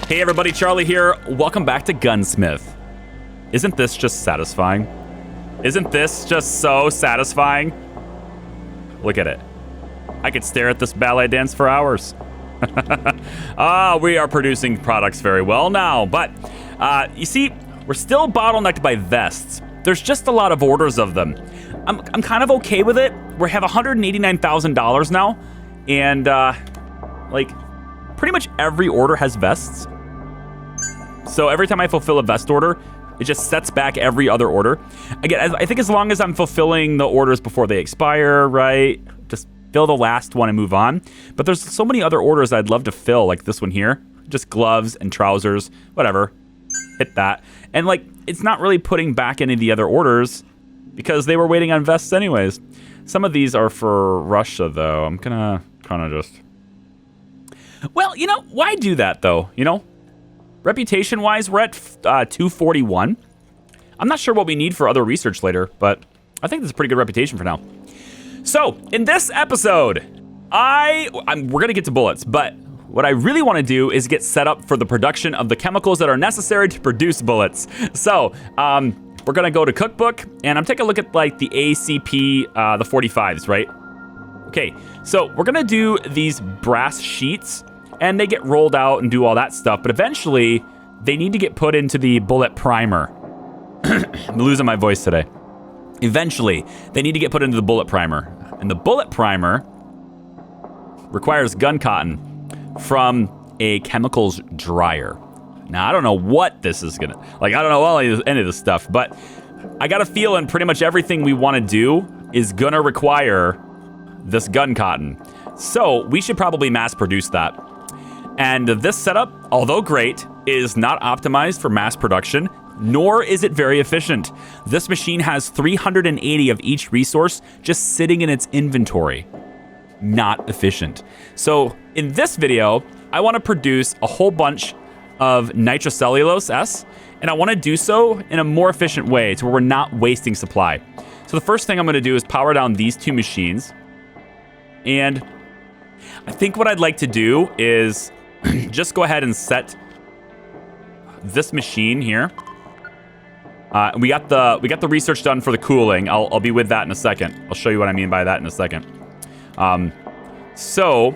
Hey everybody, Charlie here. Welcome back to Gunsmith. Isn't this just satisfying? Isn't this just so satisfying? Look at it. I could stare at this ballet dance for hours. We are producing products very well now, but you see, we're still bottlenecked by vests. There's just a lot of orders of them. I'm kind of okay with it. We have $189,000 now, and like pretty much every order has vests. So every time I fulfill a vest order, it just sets back every other order. Again, I think as long as I'm fulfilling the orders before they expire, right? Just fill the last one and move on. But there's so many other orders I'd love to fill, like this one here. Just gloves and trousers, whatever. Hit that. And like, it's not really putting back any of the other orders because they were waiting on vests anyways. Some of these are for Russia, though. I'm gonna kind of just... Well, you know, why do that, though? You know? Reputation-wise, we're at 241. I'm not sure what we need for other research later, but I think this is a pretty good reputation for now. So, in this episode, we're going to get to bullets, but what I really want to do is get set up for the production of the chemicals that are necessary to produce bullets. So, we're going to go to Cookbook, and I'm taking a look at, like, the ACP, the 45s, right? Okay, so we're going to do these brass sheets, and they get rolled out and do all that stuff. But eventually, they need to get put into the bullet primer. I'm losing my voice today. Eventually, they need to get put into the bullet primer. And the bullet primer requires gun cotton from a chemicals dryer. Now, I don't know what this is going to... Like, I don't know any of this stuff. But I got a feeling pretty much everything we want to do is going to require this gun cotton. So, we should probably mass produce that. And this setup, although great, is not optimized for mass production, nor is it very efficient. This machine has 380 of each resource just sitting in its inventory. Not efficient. So in this video, I want to produce a whole bunch of nitrocellulose S, and I want to do so in a more efficient way to where we're not wasting supply. So the first thing I'm going to do is power down these two machines. And I think what I'd like to do is just go ahead and set this machine here. We got the research done for the cooling. I'll be with that in a second. I'll show you what I mean by that in a second. So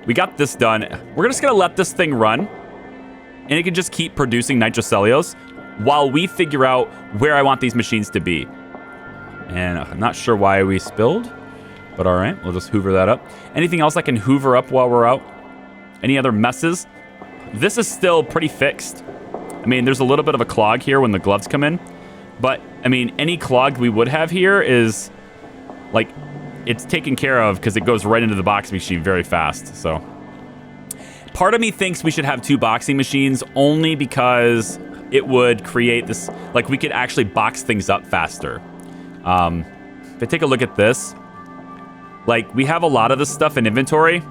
we got this done. We're just gonna let this thing run, and it can just keep producing nitrocellulose while we figure out where I want these machines to be. And I'm not sure why we spilled, but all right, we'll just hoover that up. Anything else I can hoover up while we're out? Any other messes? This is still pretty fixed. I mean, there's a little bit of a clog here when the gloves come in. But, I mean, any clog we would have here is, like, it's taken care of because it goes right into the boxing machine very fast. So, part of me thinks we should have two boxing machines only because it would create this, like, we could actually box things up faster. If I take a look at this, like, we have a lot of this stuff in inventory.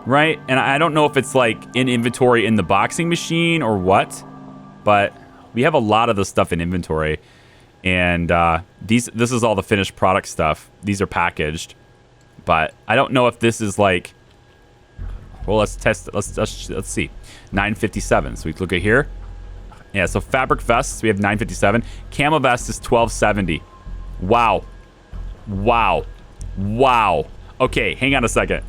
Right? And I don't know if it's like in inventory in the boxing machine or what, but we have a lot of the stuff in inventory. And this is all the finished product stuff. These are packaged, but I don't know if this is like, well, let's test it. Let's see. 957. So we look at here. Yeah, so fabric vests, we have 957. Camo vest is 1270. Wow. Wow. Wow. Okay, hang on a second.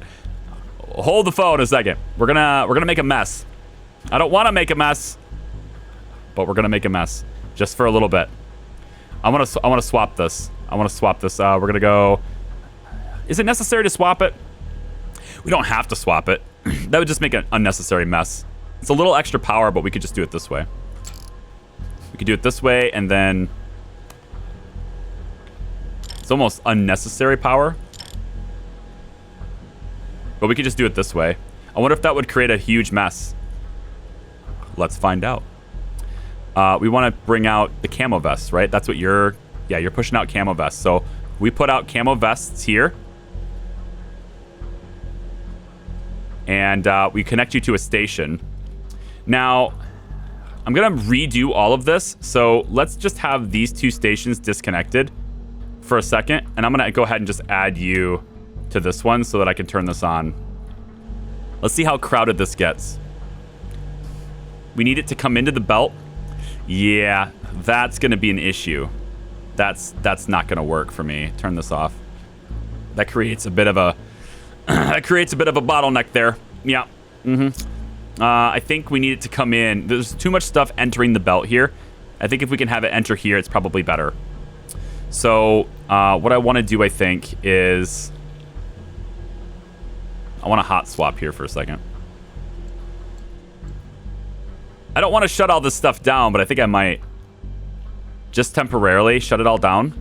Hold the phone a second. We're gonna make a mess. I don't want to make a mess, but we're gonna make a mess just for a little bit. I want to swap this. We're gonna go. Is it necessary to swap it? We don't have to swap it. That would just make an unnecessary mess. It's a little extra power, but we could just do it this way. We could do it this way, and then it's almost unnecessary power. But we could just do it this way. I wonder if that would create a huge mess. Let's find out. We want to bring out the camo vests, right? That's what you're pushing out camo vests. So we put out camo vests here. And we connect you to a station. Now, I'm going to redo all of this. So let's just have these two stations disconnected for a second. And I'm going to go ahead and just add you to this one so that I can turn this on. Let's see how crowded this gets. We need it to come into the belt. Yeah, that's going to be an issue. That's not going to work for me. Turn this off. That creates a bit of a bottleneck there. Yeah. I think we need it to come in. There's too much stuff entering the belt here. I think if we can have it enter here, it's probably better. So what I want to do, I think, is I want to hot swap here for a second. I don't want to shut all this stuff down, but I think I might just temporarily shut it all down.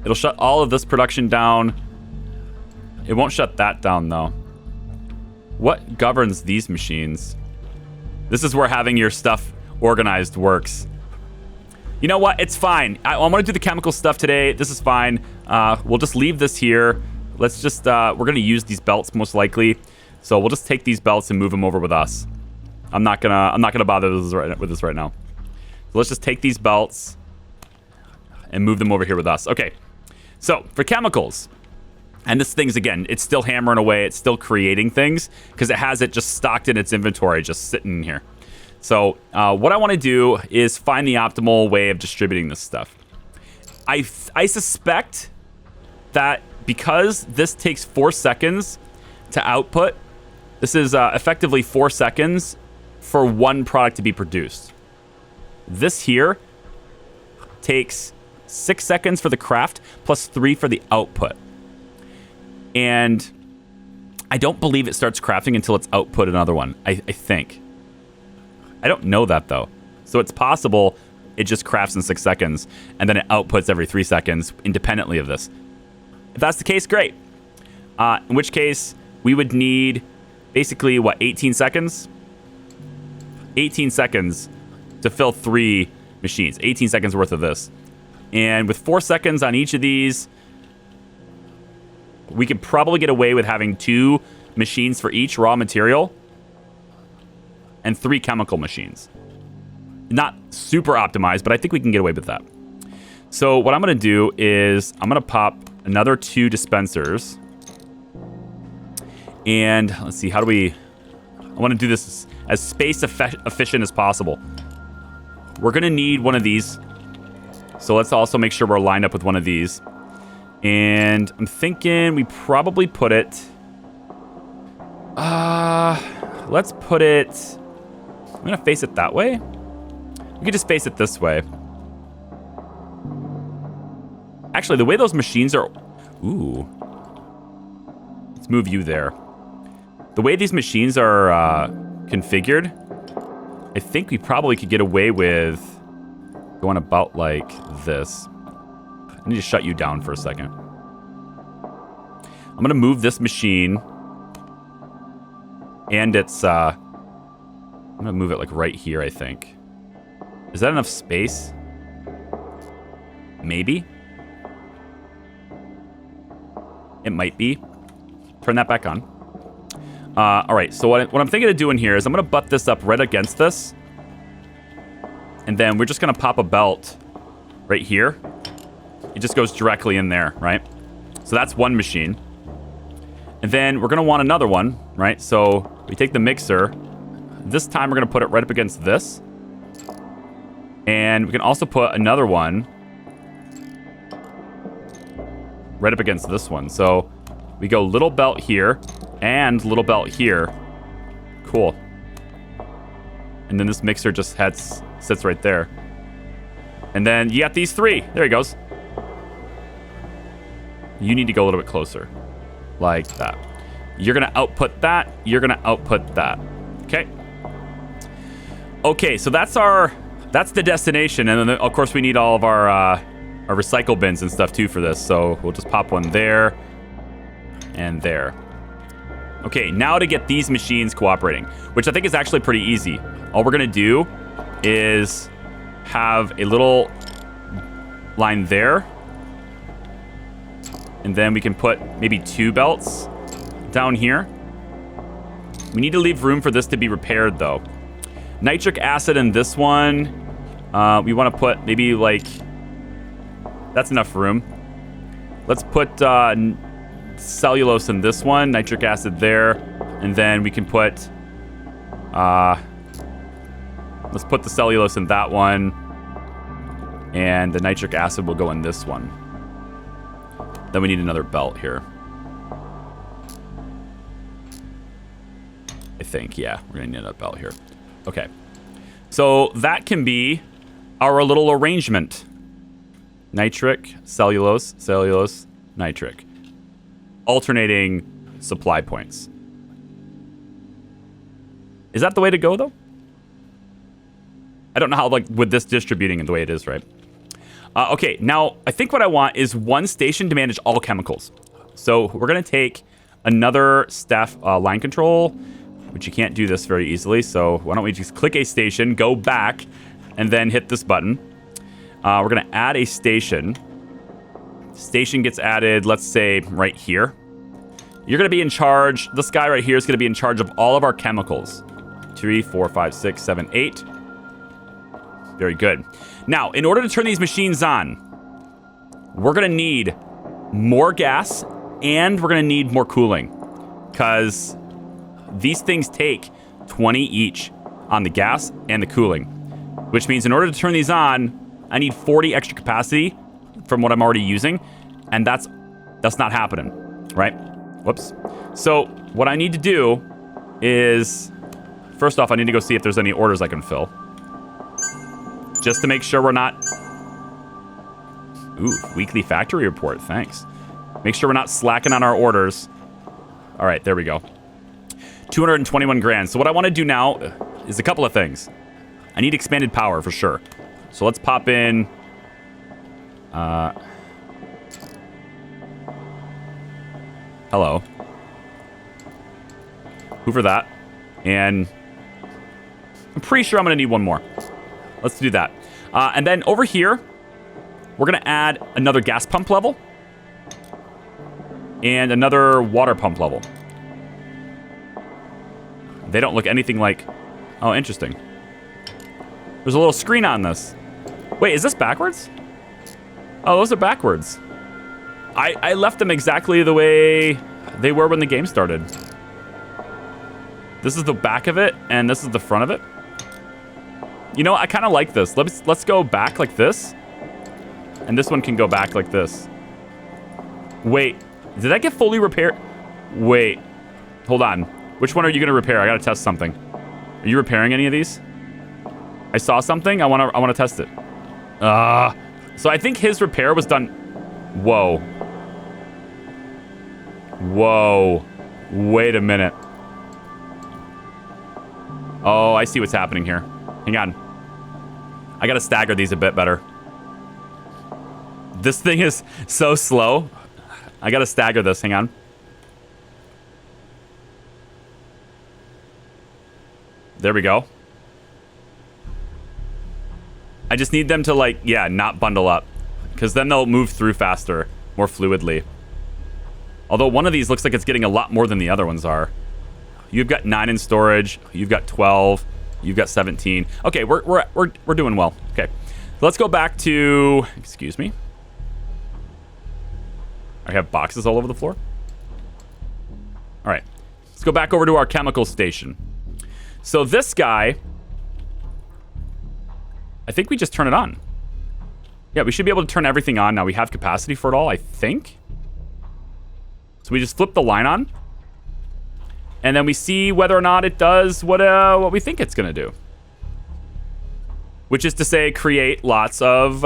It'll shut all of this production down. It won't shut that down, though. What governs these machines? This is where having your stuff organized works. You know what? It's fine. I want to do the chemical stuff today. This is fine. We'll just leave this here. Let's just, we're going to use these belts most likely. So we'll just take these belts and move them over with us. I'm not gonna bother with this right now. So let's just take these belts and move them over here with us. Okay. So for chemicals, and this thing's, again, it's still hammering away. It's still creating things because it has it just stocked in its inventory, just sitting in here. So what I want to do is find the optimal way of distributing this stuff. I suspect that because this takes 4 seconds to output, this is effectively 4 seconds for one product to be produced. This here takes 6 seconds for the craft plus 3 for the output. And I don't believe it starts crafting until it's output another one, I think. I don't know that, though. So it's possible it just crafts in 6 seconds, and then it outputs every 3 seconds independently of this. If that's the case, great. In which case, we would need basically, what, 18 seconds? 18 seconds to fill 3 machines. 18 seconds worth of this. And with 4 seconds on each of these, we could probably get away with having 2 machines for each raw material and 3 chemical machines. Not super optimized, but I think we can get away with that. So what I'm going to do is I'm going to pop another 2 dispensers. And let's see, how do we... I want to do this as space efficient as possible. We're going to need one of these. So let's also make sure we're lined up with one of these. And I'm thinking we probably put it... let's put it... I'm going to face it that way. We could just face it this way. Actually, the way those machines are... Ooh. Let's move you there. The way these machines are configured, I think we probably could get away with going about like this. I need to shut you down for a second. I'm going to move this machine. And it's... I'm going to move it like right here, I think. Is that enough space? Maybe. It might be. Turn that back on. All right, so what I'm thinking of doing here is I'm going to butt this up right against this. And then we're just going to pop a belt right here. It just goes directly in there, right? So that's one machine. And then we're going to want another one, right? So we take the mixer. This time we're going to put it right up against this. And we can also put another one right up against this one. So we go little belt here and little belt here. Cool. And then this mixer just sits right there. And then you got these 3. There he goes. You need to go a little bit closer. Like that. You're going to output that. You're going to output that. Okay. Okay, so that's the destination. And then, of course, we need all of our recycle bins and stuff, too, for this. So we'll just pop one there and there. Okay, now to get these machines cooperating, which I think is actually pretty easy. All we're going to do is have a little line there. And then we can put maybe 2 belts down here. We need to leave room for this to be repaired, though. Nitric acid in this one. We want to put maybe like... That's enough room. Let's put cellulose in this one. Nitric acid there. And then we can put Let's put the cellulose in that one. And the nitric acid will go in this one. Then we need another belt here. I think, yeah, we're gonna need another belt here. Okay. So that can be our little arrangement. Nitric, cellulose, cellulose, nitric. Alternating supply points. Is that the way to go, though? I don't know how, like, with this distributing the way it is, right? Okay, now, I think what I want is one station to manage all chemicals. So we're going to take another staff line control, which you can't do this very easily. So why don't we just click a station, go back, and then hit this button. We're going to add a station. Station gets added, let's say, right here. You're going to be in charge. This guy right here is going to be in charge of all of our chemicals. 3, 4, 5, 6, 7, 8. Very good. Now, in order to turn these machines on, we're going to need more gas and we're going to need more cooling because these things take 20 each on the gas and the cooling, which means in order to turn these on, I need 40 extra capacity from what I'm already using, and that's not happening, right? Whoops. So what I need to do is, first off, I need to go see if there's any orders I can fill. Just to make sure we're not... Ooh, weekly factory report, thanks. Make sure we're not slacking on our orders. All right, there we go. 221 grand. So what I want to do now is a couple of things. I need expanded power for sure. So let's pop in... hello. Hoover that. And I'm pretty sure I'm going to need one more. Let's do that. And then over here, we're going to add another gas pump level and another water pump level. They don't look anything like... Oh, interesting. There's a little screen on this. Wait, is this backwards? Oh, those are backwards. I left them exactly the way they were when the game started. This is the back of it, and this is the front of it. You know, I kind of like this. Let's go back like this. And this one can go back like this. Wait, did that get fully repaired? Wait, hold on. Which one are you going to repair? I got to test something. Are you repairing any of these? I saw something. I want to test it. So I think his repair was done. Whoa. Whoa. Wait a minute. Oh, I see what's happening here. Hang on. I gotta stagger these a bit better. This thing is so slow. I gotta stagger this. Hang on. There we go. I just need them to, like, yeah, not bundle up. Because then they'll move through faster, more fluidly. Although one of these looks like it's getting a lot more than the other ones are. You've got 9 in storage. You've got 12. You've got 17. Okay, we're doing well. Okay, let's go back to... Excuse me. I have boxes all over the floor. All right, let's go back over to our chemical station. So this guy... I think we just turn it on. Yeah, we should be able to turn everything on now. We have capacity for it all, I think. So we just flip the line on. And then we see whether or not it does what we think it's going to do. Which is to say, create lots of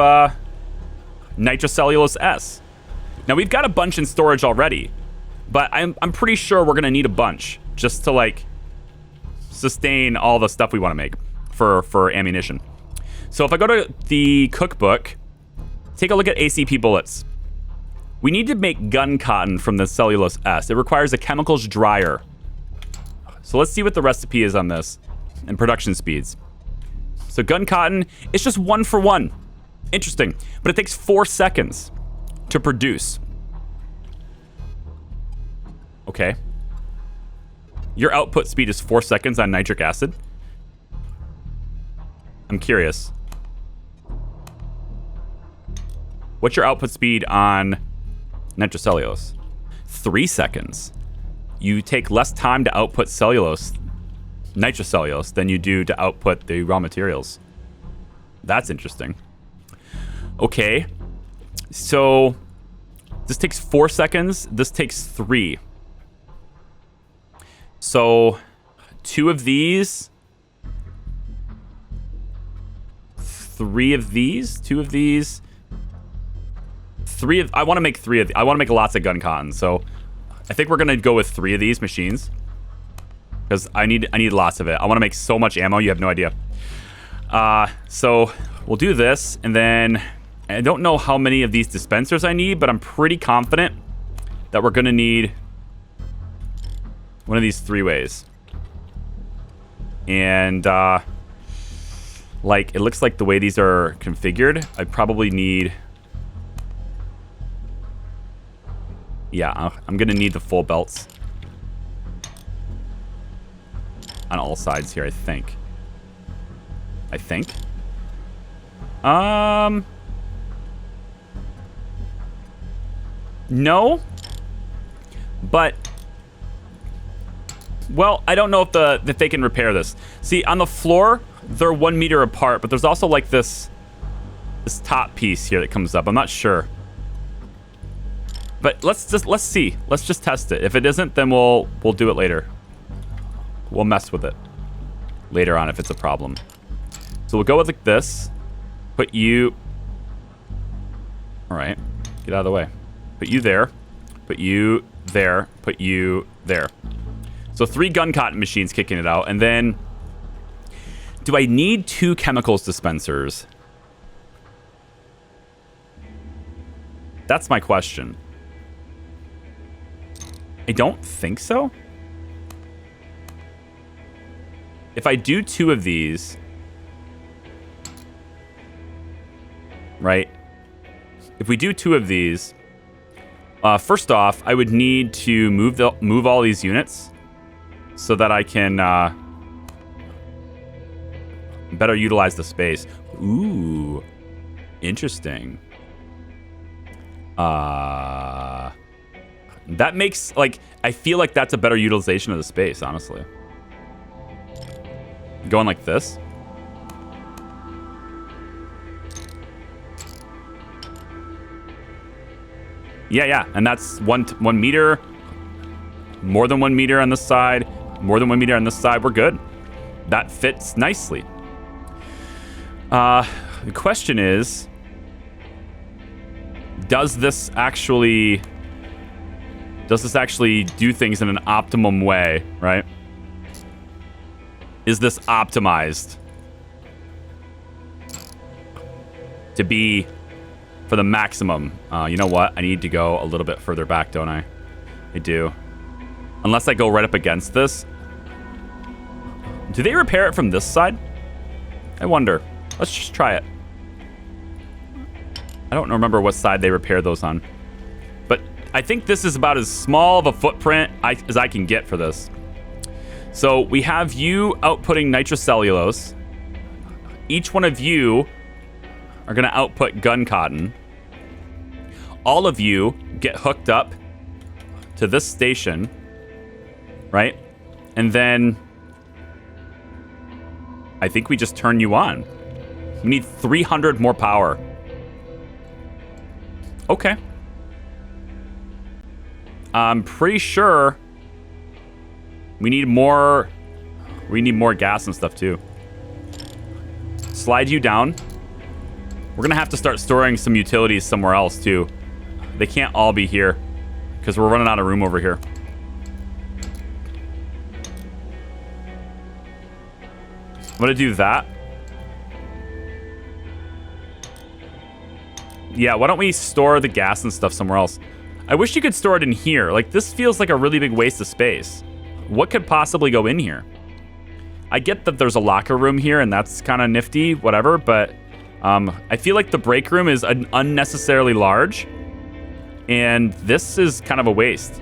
nitrocellulose S. Now, we've got a bunch in storage already. But I'm pretty sure we're going to need a bunch. Just to, like, sustain all the stuff we want to make for ammunition. So if I go to the cookbook, take a look at ACP bullets. We need to make gun cotton from the cellulose S. It requires a chemicals dryer. So let's see what the recipe is on this and production speeds. So gun cotton, it's just 1 for 1. Interesting, but it takes 4 seconds to produce. Okay. Your output speed is 4 seconds on nitric acid. I'm curious. What's your output speed on nitrocellulose? 3 seconds. You take less time to output cellulose nitrocellulose than you do to output the raw materials. That's interesting. Okay. So this takes 4 seconds. This takes 3. So 2 of these. 3 of these. 2 of these. 3 of... I want to make 3 of... I want to make lots of gun cotton. So I think we're going to go with 3 of these machines. Because I need lots of it. I want to make so much ammo. You have no idea. So we'll do this. And then... I don't know how many of these dispensers I need, but I'm pretty confident that we're going to need one of these 3-ways. And, like, it looks like the way these are configured, I probably need... Yeah, I'm going to need the full belts. On all sides here, I think. No, but, well, I don't know if they can repair this. See, on the floor, they're 1 meter apart, but there's also like this top piece here that comes up. I'm not sure, but let's see. Let's just test it. If it isn't, then we'll do it later. We'll mess with it later on if it's a problem. So we'll go with like this. Put you. All right, get out of the way. Put you there, put you there, put you there. So 3 gun cotton machines kicking it out. And then, do I need 2 chemicals dispensers? That's my question. I don't think so. If I do 2 of these, right? If we do 2 of these, first off, I would need to move all these units so that I can better utilize the space. Ooh, interesting. That makes, like, I feel like that's a better utilization of the space, honestly. Going like this. Yeah, and that's one meter, more than 1 meter on this side, more than 1 meter on this side. We're good. That fits nicely. The question is, does this actually do things in an optimum way, right? Is this optimized to be for the maximum? You know what? I need to go a little bit further back, don't I? I do. Unless I go right up against this. Do they repair it from this side? I wonder. Let's just try it. I don't remember what side they repair those on. But I think this is about as small of a footprint as I can get for this. So we have you outputting nitrocellulose. Each one of you are going to output gun cotton. All of you get hooked up to this station, right? And then I think we just turn you on. We need 300 more power. Okay. I'm pretty sure we need more gas and stuff too. Slide you down. We're gonna have to start storing some utilities somewhere else too. They can't all be here because we're running out of room over here. I'm gonna do that. Yeah, why don't we store the gas and stuff somewhere else? I wish you could store it in here. Like, this feels like a really big waste of space. What could possibly go in here? I get that there's a locker room here, and that's kind of nifty, whatever, but I feel like the break room is unnecessarily large, and this is kind of a waste.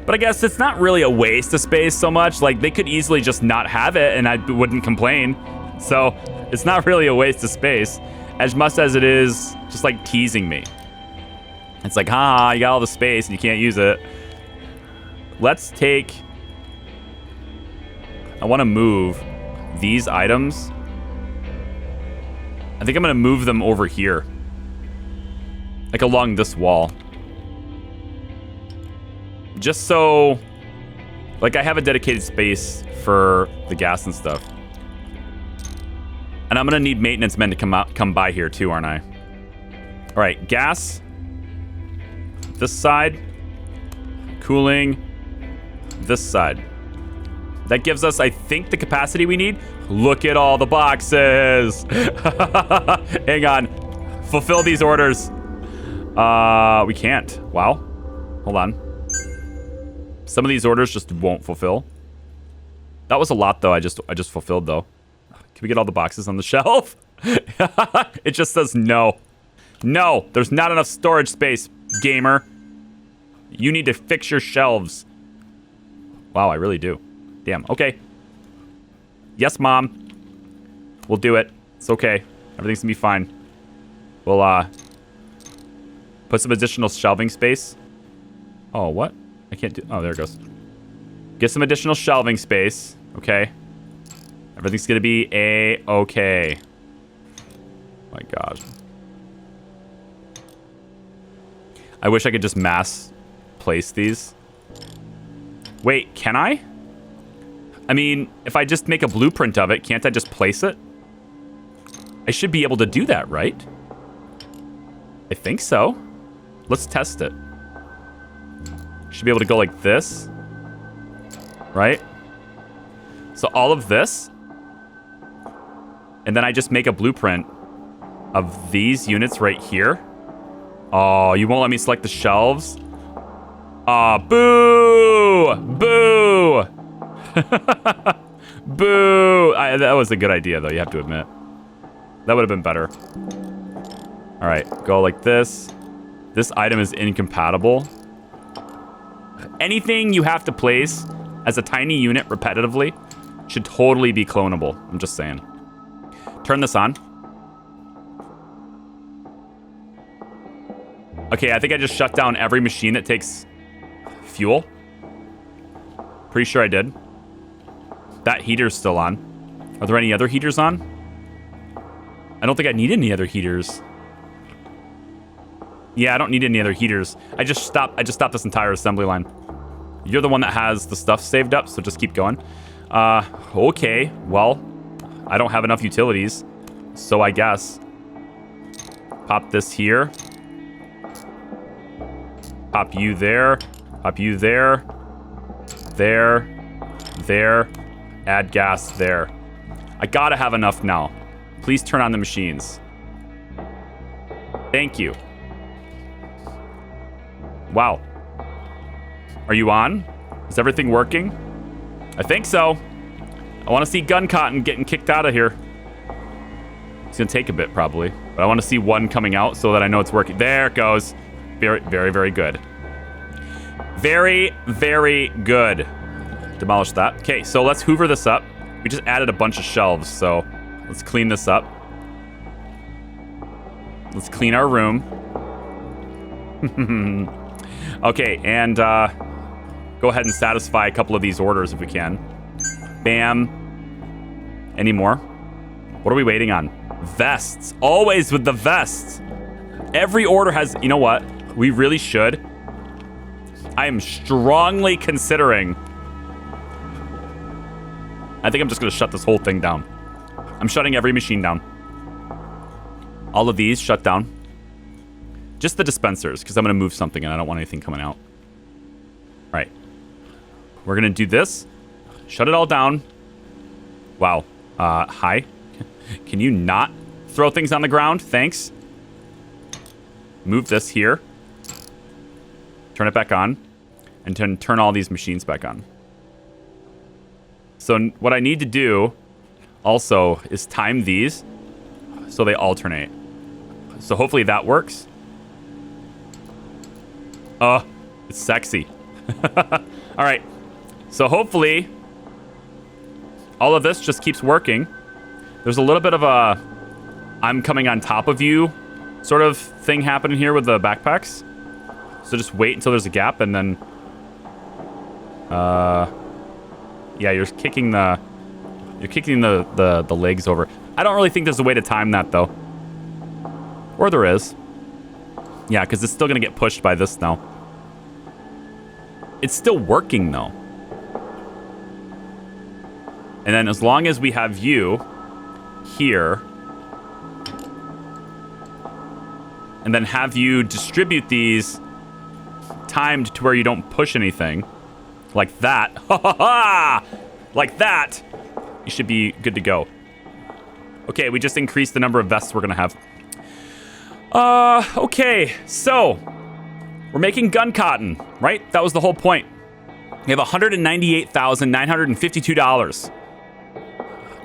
But I guess it's not really a waste of space so much. Like, they could easily just not have it, and I wouldn't complain. So it's not really a waste of space, as much as it is just like teasing me. It's like, ha, you got all the space and you can't use it. Let's take I want to move these items. I think I'm going to move them over here. Like along this wall. Just so, like, I have a dedicated space for the gas and stuff. And I'm going to need maintenance men to come by here too, aren't I? All right, gas. This side. Cooling. This side. That gives us, I think, the capacity we need. Look at all the boxes. Hang on. Fulfill these orders. We can't. Wow. Hold on. Some of these orders just won't fulfill. That was a lot, though. I just fulfilled, though. Can we get all the boxes on the shelf? It just says no. No, there's not enough storage space, gamer. You need to fix your shelves. Wow, I really do. Damn. Okay. Yes, Mom. We'll do it. It's okay. Everything's gonna be fine. We'll, put some additional shelving space. Oh, what? I can't do... Oh, there it goes. Get some additional shelving space. Okay. Everything's gonna be A-okay. My gosh. I wish I could just mass place these. Wait, can I? I mean, if I just make a blueprint of it, can't I just place it? I should be able to do that, right? I think so. Let's test it. Should be able to go like this. Right? So all of this. And then I just make a blueprint of these units right here. Oh, you won't let me select the shelves? Aw, boo! Boo! Boo! That was a good idea, though, you have to admit. That would have been better. All right, go like this. This item is incompatible. Anything you have to place as a tiny unit repetitively should totally be clonable. I'm just saying. Turn this on. Okay, I think I just shut down every machine that takes fuel. Pretty sure I did. That heater's still on. Are there any other heaters on? I don't think I need any other heaters. Yeah, I don't need any other heaters. I just stopped this entire assembly line. You're the one that has the stuff saved up, so just keep going. Okay, well, I don't have enough utilities, so I guess. Pop this here. Pop you there. Pop you there. There. There. Add gas there. I gotta have enough now. Please turn on the machines. Thank you. Wow. Are you on? Is everything working? I think so. I want to see Gun Cotton getting kicked out of here. It's going to take a bit, probably. But I want to see one coming out so that I know it's working. There it goes. Very, very, very good. Very, very good. Demolish that. Okay, so let's hoover this up. We just added a bunch of shelves, so let's clean this up. Let's clean our room. Okay, and go ahead and satisfy a couple of these orders if we can. Bam. Any more? What are we waiting on? Vests. Always with the vests. Every order has... You know what? We really should. I am strongly considering... I think I'm just going to shut this whole thing down. I'm shutting every machine down. All of these shut down. Just the dispensers, because I'm going to move something and I don't want anything coming out. All right. We're going to do this. Shut it all down. Wow. Hi. Can you not throw things on the ground? Thanks. Move this here. Turn it back on. And turn all these machines back on. So what I need to do also is time these so they alternate. So hopefully that works. Oh, it's sexy. All right. So hopefully all of this just keeps working. There's a little bit of a I'm coming on top of you sort of thing happening here with the backpacks. So just wait until there's a gap and then Yeah, you're kicking the legs over. I don't really think there's a way to time that, though. Or there is. Yeah, because it's still going to get pushed by this now. It's still working, though. And then as long as we have you here, and then have you distribute these timed to where you don't push anything, like that, ha ha ha, like that, you should be good to go. Okay, we just increased the number of vests we're gonna have. Okay, so we're making gun cotton, right? That was the whole point. We have $198,952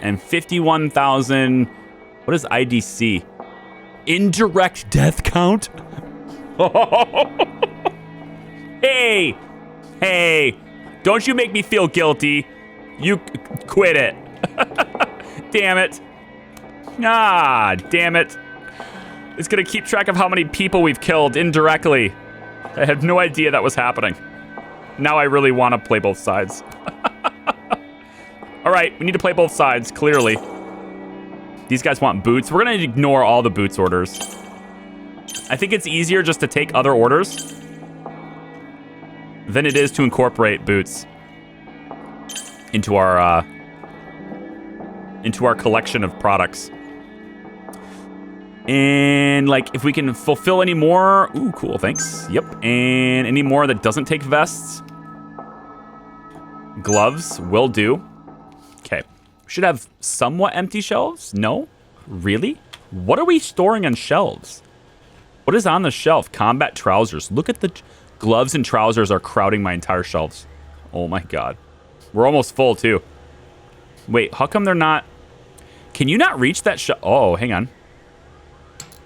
and 51,000. What is IDC? Indirect death count? Hey, don't you make me feel guilty. You quit it. Damn it. Ah, damn it. It's gonna keep track of how many people we've killed indirectly. I had no idea that was happening. Now I really want to play both sides. All right, we need to play both sides, clearly. These guys want boots. We're gonna ignore all the boots orders. I think it's easier just to take other orders than it is to incorporate boots into our collection of products. And like, if we can fulfill any more, ooh, cool, thanks. Yep, and any more that doesn't take vests, gloves will do. Okay, we should have somewhat empty shelves. No, really? What are we storing on shelves? What is on the shelf? Combat trousers. Look at the gloves and trousers are crowding my entire shelves. Oh my god, we're almost full too. Wait, how come they're not? Can you not reach that shelf? Oh, hang on.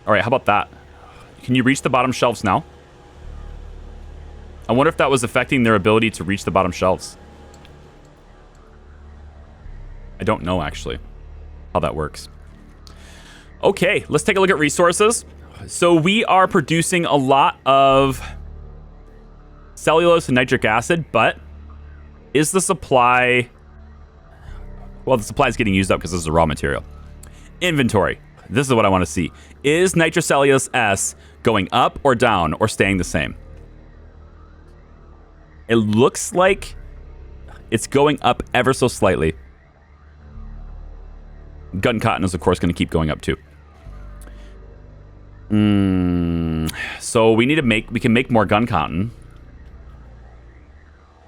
All right, how about that? Can you reach the bottom shelves now? I wonder if that was affecting their ability to reach the bottom shelves. I don't know, actually, how that works. Okay, let's take a look at resources. So we are producing a lot of cellulose and nitric acid, but is the supply... Well, the supply is getting used up because this is a raw material. Inventory. This is what I want to see. Is nitrocellulose S going up or down or staying the same? It looks like it's going up ever so slightly. Gun cotton is, of course, going to keep going up too. So we need to we can make more gun cotton.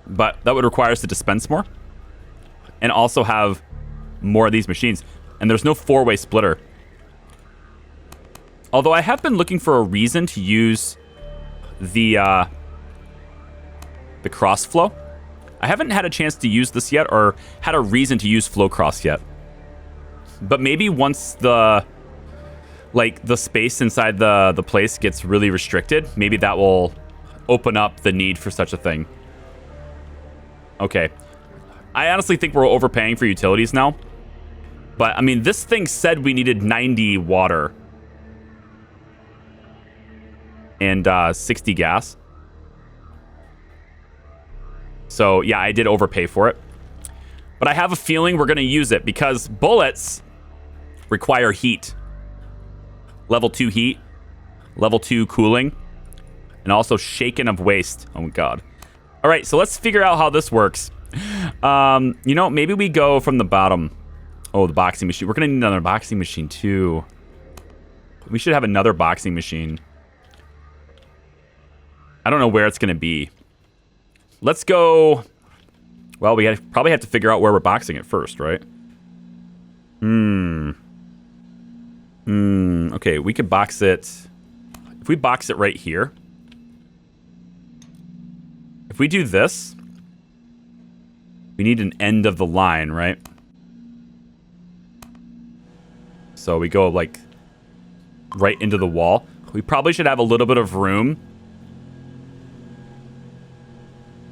But that would require us to dispense more. And also have more of these machines. And there's no four-way splitter. Although I have been looking for a reason to use the cross flow. I haven't had a chance to use this yet, or had a reason to use flow cross yet. But maybe once the space inside the place gets really restricted, maybe that will open up the need for such a thing. Okay. I honestly think we're overpaying for utilities now. But, I mean, this thing said we needed 90 water. And 60 gas. So, yeah, I did overpay for it. But I have a feeling we're going to use it because bullets require heat. Level 2 heat. Level 2 cooling. And also shaken of waste. Oh, my God. All right, so let's figure out how this works. You know, maybe we go from the bottom. Oh, the boxing machine. We're going to need another boxing machine, too. We should have another boxing machine. I don't know where it's going to be. Let's go... Well, we probably have to figure out where we're boxing it first, right? Okay, we could box it... If we box it right here... If we do this... We need an end of the line, right? So we go, like, right into the wall. We probably should have a little bit of room.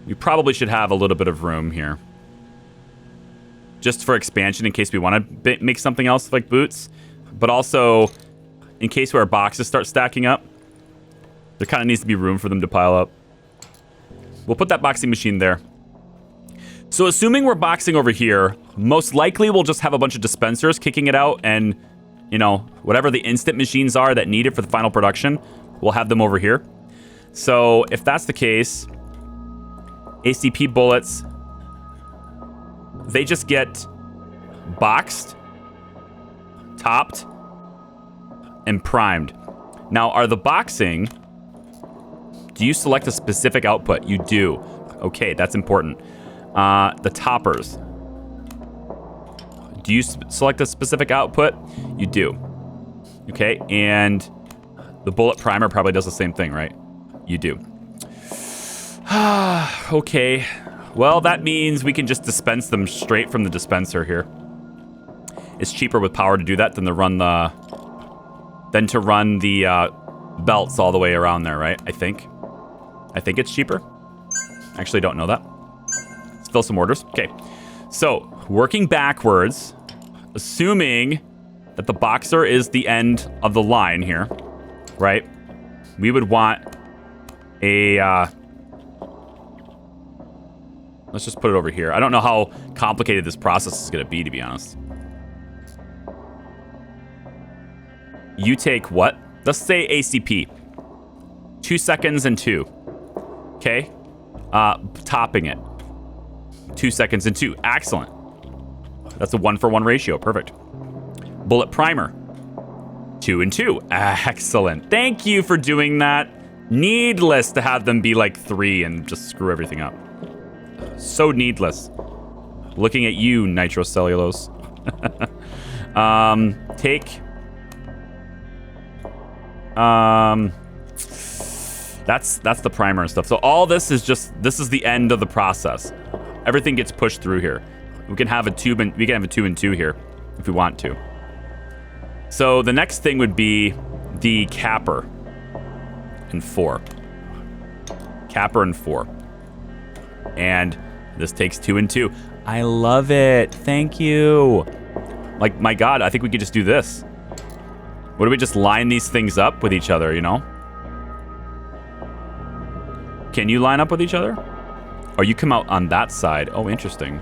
We probably should have a little bit of room here. Just for expansion in case we want to make something else like boots. But also, in case where our boxes start stacking up. There kind of needs to be room for them to pile up. We'll put that boxing machine there. So assuming we're boxing over here, most likely we'll just have a bunch of dispensers kicking it out, and, you know, whatever the instant machines are that need it for the final production, we'll have them over here. So if that's the case, ACP bullets, they just get boxed, topped, and primed. Now, are the boxing, do you select a specific output? You do. Okay, that's important. The toppers, do you select a specific output? You do. Okay, and the bullet primer probably does the same thing, right? You do. Okay, well, that means we can just dispense them straight from the dispenser here. It's cheaper with power to do that than to run the belts all the way around there, right? I think it's cheaper. Actually, don't know that. Let's fill some orders. Okay, so working backwards, assuming that the boxer is the end of the line here, right? We would want a... let's just put it over here. I don't know how complicated this process is going to be, to be honest. You take what? Let's say ACP. 2 seconds and 2. Okay? Topping it. 2 seconds and 2. Excellent. That's a 1-for-1 ratio. Perfect. Bullet primer. 2 and 2. Excellent. Thank you for doing that. Needless to have them be like 3 and just screw everything up. So needless. Looking at you, nitrocellulose. Take... that's the primer and stuff. So all this is the end of the process. Everything gets pushed through here. We can have a 2 and 2 here if we want to. So the next thing would be the capper in 4. Capper in 4. And this takes 2 and 2. I love it. Thank you. Like, my God, I think we could just do this. What do we just line these things up with each other, you know? Can you line up with each other? Or you come out on that side. Oh, interesting.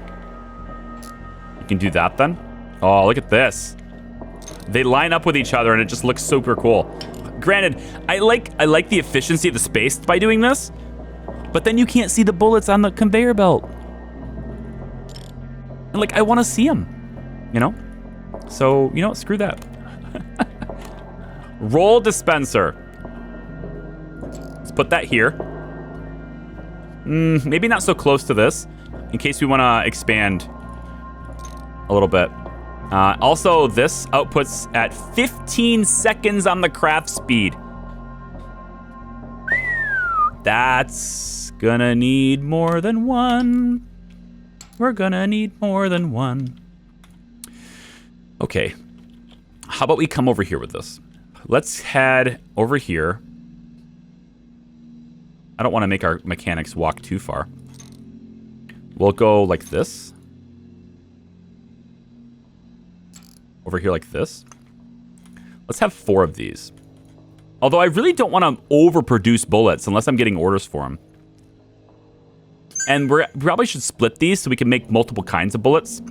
You can do that then? Oh, look at this. They line up with each other and it just looks super cool. Granted, I like the efficiency of the space by doing this, but then you can't see the bullets on the conveyor belt. And like, I want to see them, you know? So, you know what? Screw that. Roll dispenser. Let's put that here. Maybe not so close to this, in case we want to expand a little bit. Also, this outputs at 15 seconds on the craft speed. That's gonna need more than one. We're gonna need more than one. Okay. How about we come over here with this? Let's head over here. I don't want to make our mechanics walk too far. We'll go like this. Over here like this. Let's have 4 of these. Although I really don't want to overproduce bullets unless I'm getting orders for them. And we probably should split these so we can make multiple kinds of bullets.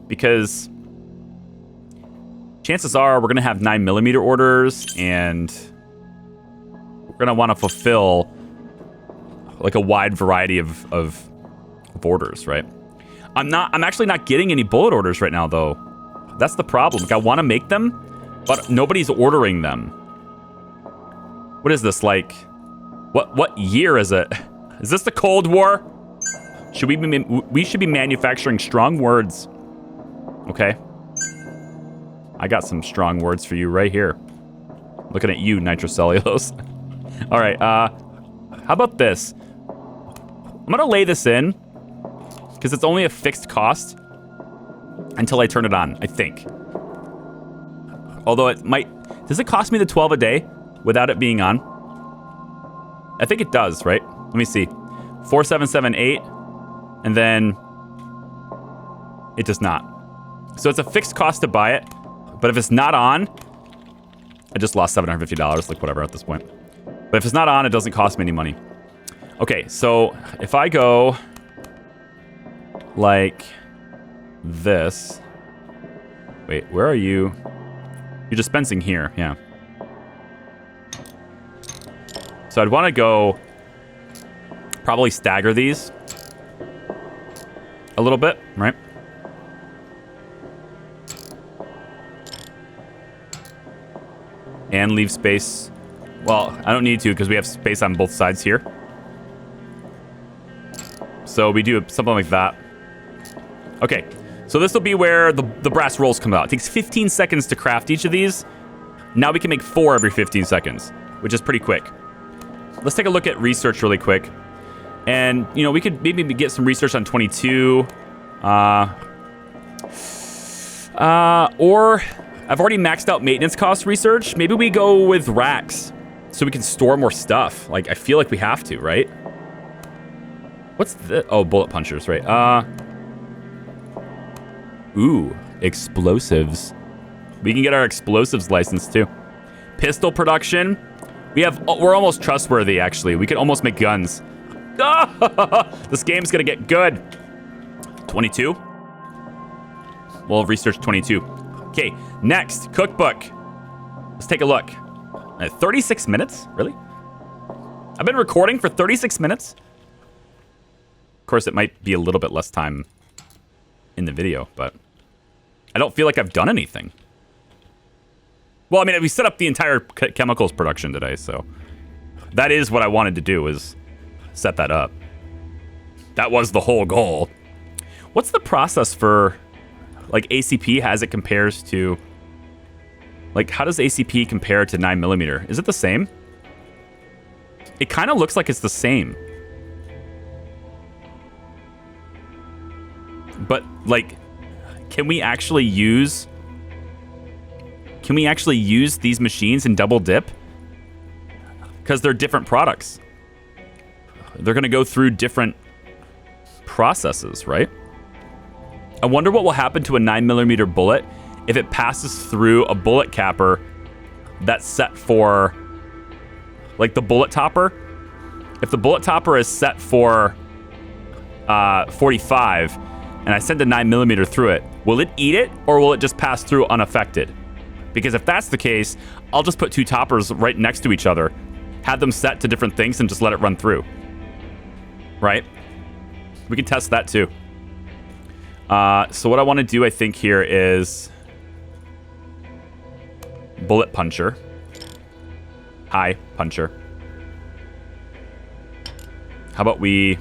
Because chances are we're going to have 9mm orders, and we're going to want to fulfill like a wide variety of orders, right? I'm actually not getting any bullet orders right now, though. That's the problem. Like, I want to make them, but nobody's ordering them. What is this, like? What year is it? Is this the Cold War? We should be manufacturing strong words. Okay. I got some strong words for you right here. Looking at you, nitrocellulose. All right, how about this? I'm gonna lay this in because it's only a fixed cost until I turn it on, I think. Although it might... Does it cost me the 12 a day without it being on? I think it does, right? Let me see. 4778, and then it does not. So it's a fixed cost to buy it, but if it's not on, I just lost $750, like whatever at this point. But if it's not on, it doesn't cost me any money. Okay, so if I go like this. Wait, where are you? You're dispensing here, yeah. So I'd want to go probably stagger these a little bit, right? And leave space. Well, I don't need to because we have space on both sides here. So we do something like that. Okay, so this will be where the brass rolls come out. It takes 15 seconds to craft each of these. Now we can make 4 every 15 seconds, which is pretty quick. Let's take a look at research really quick. And, you know, we could maybe get some research on 22. Or I've already maxed out maintenance cost research. Maybe we go with racks so we can store more stuff. Like, I feel like we have to, right? What's the... Oh, bullet punchers, right. Ooh, explosives. We can get our explosives license, too. Pistol production. We're almost trustworthy, actually. We could almost make guns. This game's gonna get good. 22. We'll research 22. Okay, next, cookbook. Let's take a look. 36 minutes? Really? I've been recording for 36 minutes? Of course, it might be a little bit less time in the video, but I don't feel like I've done anything. Well, I mean, we set up the entire chemicals production today, so that is what I wanted to do, is set that up. That was the whole goal. What's the process for, like, ACP as it compares to, like, how does ACP compare to 9mm? Is it the same? It kind of looks like it's the same. But, like, can we actually use these machines and double dip? Because they're different products. They're going to go through different processes, right? I wonder what will happen to a 9mm bullet if it passes through a bullet capper that's set for, like, the bullet topper. If the bullet topper is set for 45 and I send a 9mm through it, will it eat it or will it just pass through unaffected? Because if that's the case, I'll just put 2 toppers right next to each other, have them set to different things, and just let it run through. Right? We can test that too. So what I want to do, I think, here is bullet puncher. Hi, puncher. How about we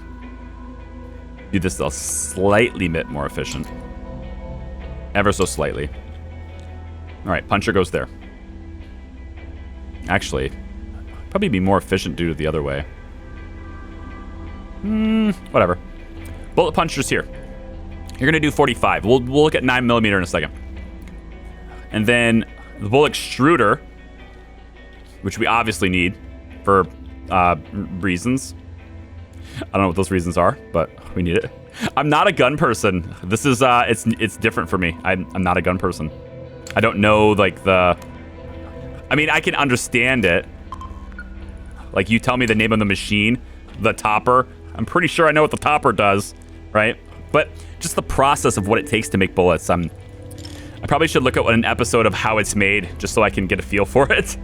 do this a slightly bit more efficient? Ever so slightly. All right, puncher goes there. Actually, probably be more efficient to do it the other way. Whatever. Bullet puncher's here. You're gonna do 45. We'll look at 9mm in a second. And then the bullet extruder, which we obviously need for reasons. I don't know what those reasons are, but we need it. I'm not a gun person. This is it's different for me. I'm not a gun person. I don't know, like, I mean, I can understand it. Like, you tell me the name of the machine, the topper. I'm pretty sure I know what the topper does, right? But just the process of what it takes to make bullets. I probably should look at an episode of how it's made, just so I can get a feel for it.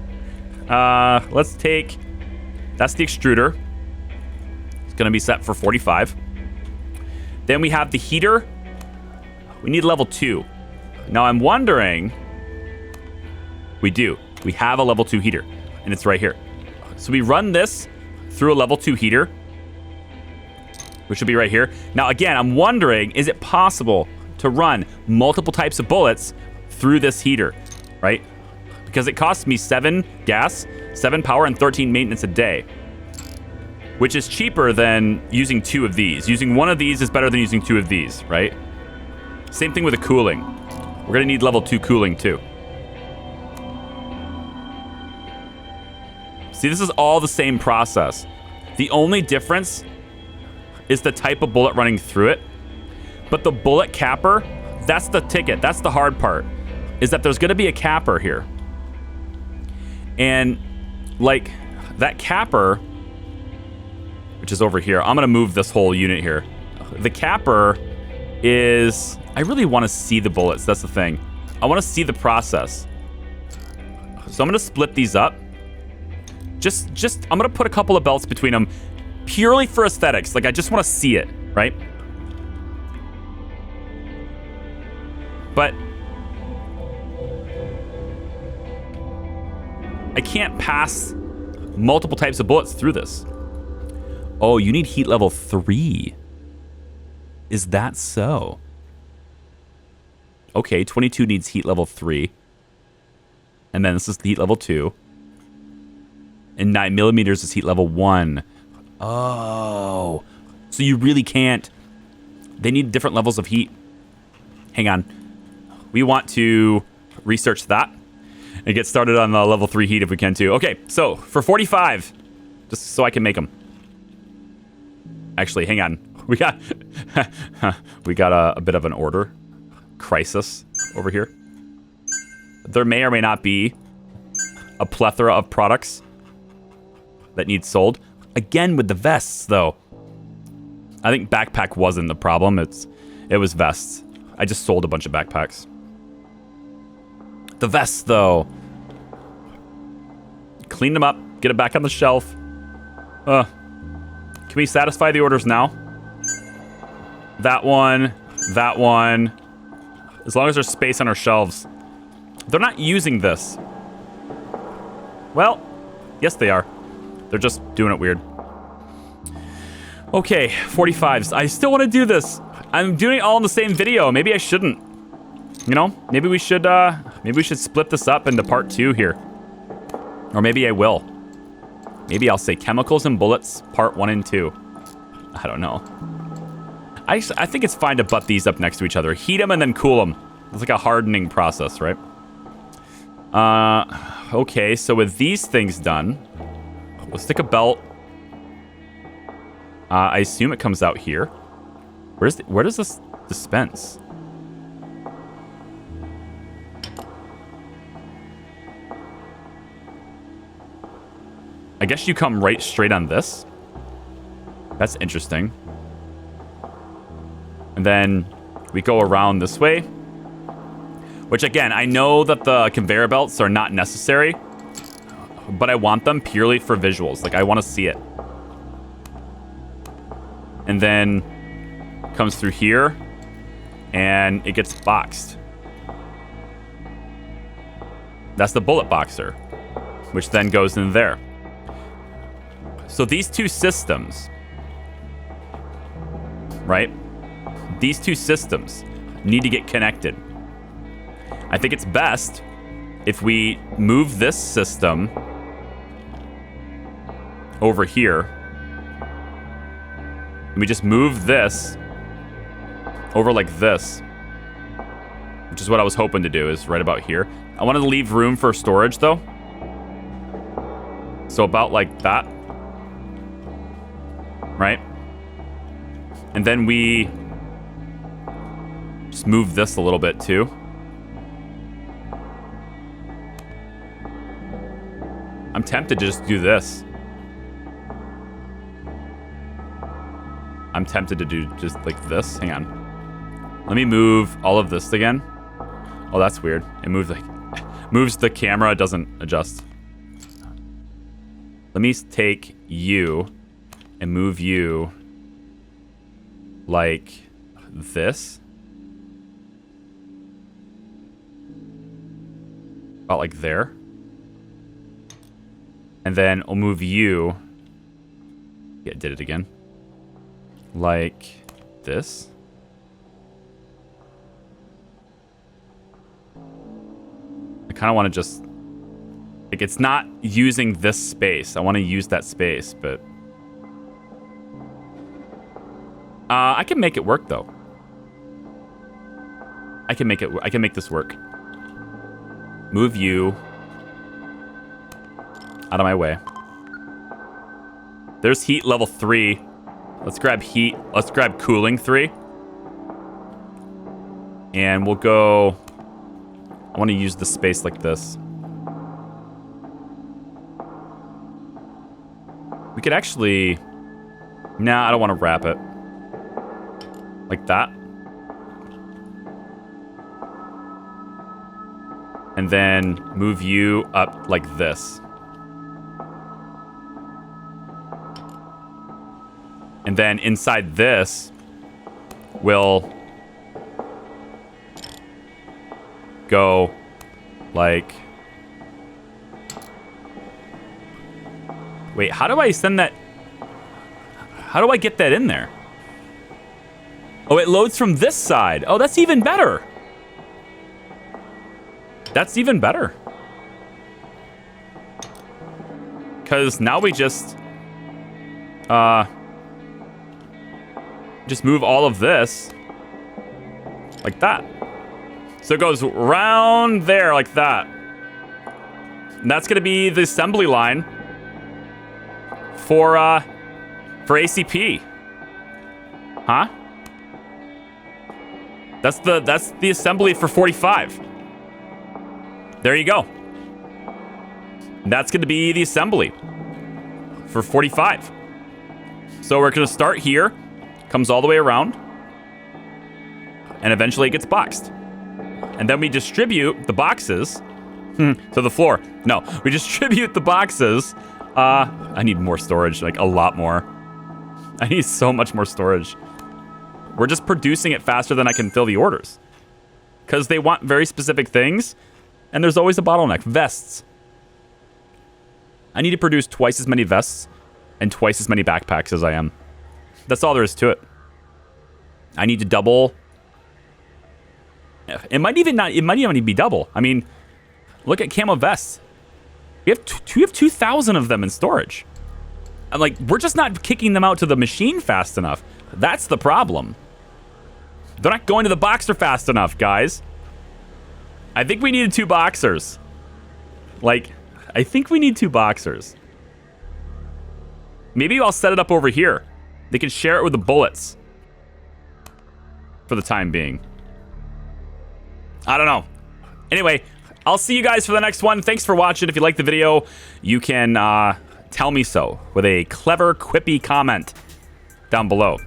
Let's take... That's the extruder. It's going to be set for 45. Then we have the heater. We need level 2. Now, I'm wondering... We do. We have a level 2 heater, and it's right here. So we run this through a level 2 heater, which will be right here. Now, again, I'm wondering, is it possible to run multiple types of bullets through this heater, right? Because it costs me 7 gas, 7 power, and 13 maintenance a day, which is cheaper than using 2 of these. Using 1 of these is better than using 2 of these, right? Same thing with the cooling. We're going to need level 2 cooling, too. See, this is all the same process. The only difference is the type of bullet running through it. But the bullet capper, that's the ticket. That's the hard part, is that there's going to be a capper here. And, like, that capper, which is over here. I'm going to move this whole unit here. The capper is I really want to see the bullets. That's the thing. I want to see the process. So I'm going to split these up. I'm going to put a couple of belts between them purely for aesthetics. Like, I just want to see it, right? But I can't pass multiple types of bullets through this. Oh, you need heat level 3. Is that so? Okay, 22 needs heat level 3. And then this is heat level 2. And 9mm is heat level 1. Oh. So you really can't. They need different levels of heat. Hang on. We want to research that and get started on the level 3 heat if we can too. Okay, so for 45, just so I can make them. Actually, hang on. We got a bit of an order crisis over here. There may or may not be a plethora of products that need sold. Again, with the vests, though. I think backpack wasn't the problem. It was vests. I just sold a bunch of backpacks. The vests, though. Clean them up. Get it back on the shelf. Can we satisfy the orders now? That one. That one. As long as there's space on our shelves. They're not using this. Well, yes they are. They're just doing it weird. Okay, 45s. I still want to do this. I'm doing it all in the same video. Maybe I shouldn't. You know, maybe we should split this up into part 2 here. Or maybe I will. Maybe I'll say chemicals and bullets, part 1 and 2. I don't know. I think it's fine to butt these up next to each other. Heat them and then cool them. It's like a hardening process, right? Okay, so with these things done, we'll stick a belt. I assume it comes out here. Where does this dispense? I guess you come right straight on this. That's interesting. And then we go around this way. Which, again, I know that the conveyor belts are not necessary, but I want them purely for visuals. Like, I want to see it. And then comes through here, and it gets boxed. That's the bullet boxer, which then goes in there. So these two systems, right? These two systems need to get connected. I think it's best if we move this system over here. And we just move this over like this, which is what I was hoping to do, is right about here. I wanted to leave room for storage though. So about like that. Right? And then we just move this a little bit too. I'm tempted to just do this. I'm tempted to do just like this. Hang on. Let me move all of this again. Oh, that's weird. It moves the camera, it doesn't adjust. Let me take you and move you like this. About like there. And then I'll move you. Yeah, did it again. Like this. I kind of want to just... Like, it's not using this space. I want to use that space, but... I can make it work, though. I can make this work. Move you out of my way. There's heat level 3. Let's grab heat. Let's grab cooling 3. And we'll go... I want to use the space like this. We could actually... Nah, I don't want to wrap it. Like that. And then move you up like this. And then inside this, we'll go like... Wait, how do I send that? How do I get that in there? Oh, it loads from this side. Oh, that's even better. That's even better. Because now we just move all of this like that. So it goes round there like that. And that's gonna be the assembly line for ACP. Huh? That's the assembly for 45. There you go. That's gonna be the assembly for 45. So we're gonna start here, comes all the way around, and eventually it gets boxed. And then we distribute the boxes to the floor. No, we distribute the boxes. I need more storage, like a lot more. I need so much more storage. We're just producing it faster than I can fill the orders. Because they want very specific things, and there's always a bottleneck. Vests. I need to produce twice as many vests and twice as many backpacks as I am. That's all there is to it. I need to double. It might even be double. I mean, look at camo vests. We have 2,000 of them in storage. I'm like, we're just not kicking them out to the machine fast enough. That's the problem. They're not going to the boxer fast enough, guys. I think we needed 2 boxers. Like, I think we need 2 boxers. Maybe I'll set it up over here. They can share it with the bullets. For the time being. I don't know. Anyway, I'll see you guys for the next one. Thanks for watching. If you liked the video, you can tell me so with a clever, quippy comment down below.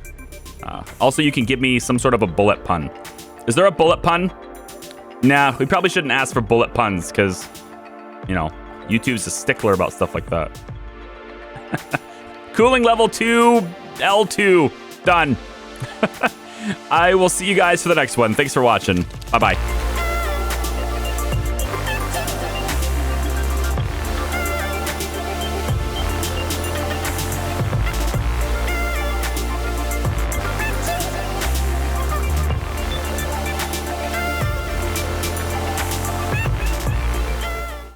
Also, you can give me some sort of a bullet pun. Is there a bullet pun? Nah, we probably shouldn't ask for bullet puns because, you know, YouTube's a stickler about stuff like that. Cooling level 2, L2, done. I will see you guys for the next one. Thanks for watching. Bye-bye.